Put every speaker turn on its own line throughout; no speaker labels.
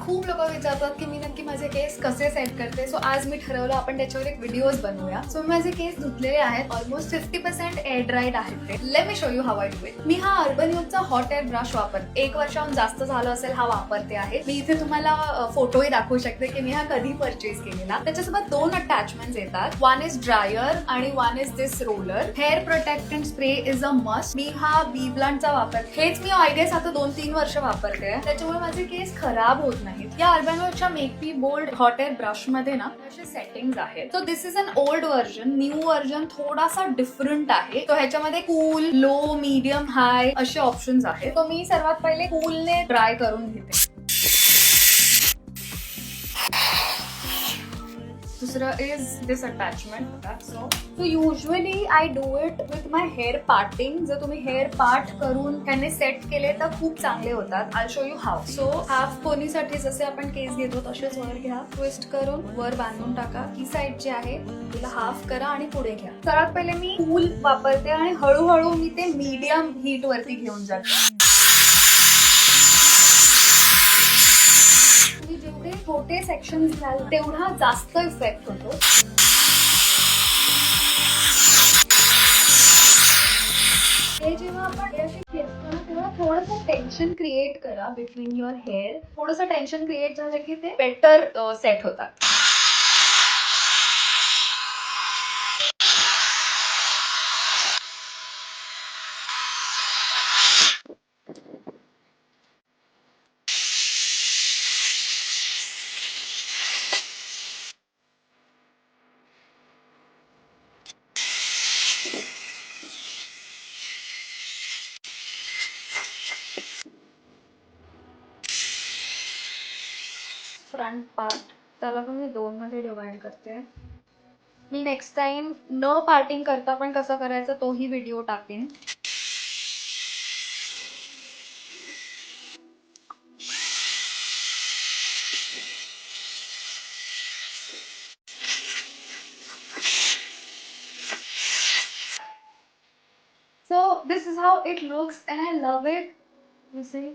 खूप लोक विचारतात की मी नक्की माझे केस कसे सेट करते. सो आज मी ठरवलं आपण त्याच्यावर एक व्हिडिओज बनवूया. सो माझे केस धुतलेले आहेत, ऑलमोस्ट 50% एअर ड्राईड आहेत ते. Let me show you how I do it. मी हा अर्बन युगचा हॉट एअर ब्रश वापरते. 1 वर्षाहून जास्त झालं असेल हा वापरते आहे. मी इथे तुम्हाला फोटोही दाखवू शकते की मी हा कधी परचेस केलेला. त्याच्यासोबत 2 अटॅचमेंट्स येतात. वन इज ड्रायर आणि one is this roller. Hair protectant spray is a must. मी हा बी ब्लंटचा वापरते. हेच मी आय गेस आता 2-3 वर्ष वापरते. त्याच्यामुळे माझे केस खराब होत नाहीत. या अर्बन युगच्या make me bold hot air brush मध्ये ना असे सेटिंग्स आहेत. So this is an old version. New version थोडासा डिफरंट आहे. तो ह्याच्यामध्ये कूल, लो, मीडियम, हाय असे ऑप्शन्स आहेत. तो मी सर्वात पहिले कूलने ड्राय करून घेते. दुसरं is this attachment. So usually I do it with my hair parting. जर तुम्ही हेअर पार्ट करून त्याने सेट केले तर खूप चांगले होतात. I show you how. So half पोनीसाठी जसे आपण केस घेतो तसेच वर घ्या, ट्विस्ट करून वर बांधून टाका. ही साईड जी आहे तिला हाफ करा आणि पुढे घ्या. सर्वात पहिले मी कूल वापरते आणि हळूहळू मी ते मीडियम हीट वरती घेऊन जाते. छोटे सेक्शन घ्याल तेवढा जास्त इफेक्ट होतो. हे जेव्हा आपण अशी खेचतो ना तेव्हा थोडंसं टेन्शन क्रिएट करा बिटवीन युअर हेअर. थोडंसं टेन्शन क्रिएट झालं की ते बेटर सेट होतात. फ्रंट पार्ट त्याला पण मी 2 मध्ये डिवाइड करते. मी नेक्स्ट टाइम न पार्टिंग करता पण कसं करायचं तोही व्हिडिओ टाकेन. So this is how it looks and I love it. You see,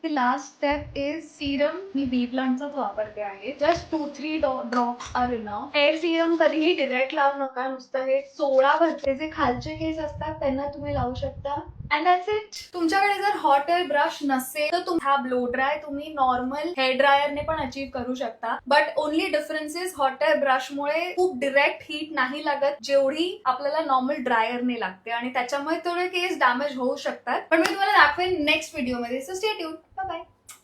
the last step is serum. मी बी ब्लंटचाच वापरते आहे. Just 2-3 drops are enough. Hair serum कधीही डिरेक्ट लावू नका. नुसतं हे 16 भरते जे खालचे केस असतात त्यांना तुम्ही लावू शकता. And that's it. तुमच्याकडे जर हॉट एअर ब्रश नसेल तर हा ब्लो ड्राय तुम्ही नॉर्मल हेअर ड्रायरने पण अचीव करू शकता. But only difference is hot air brush मुळे खूप डिरेक्ट हीट नाही लागत जेवढी आपल्याला नॉर्मल ड्रायरने लागते आणि त्याच्यामुळे थोडे केस डॅमेज होऊ शकतात. पण मी तुम्हाला दाखवेन नेक्स्ट व्हिडिओ मध्ये. So stay tuned. Bye bye.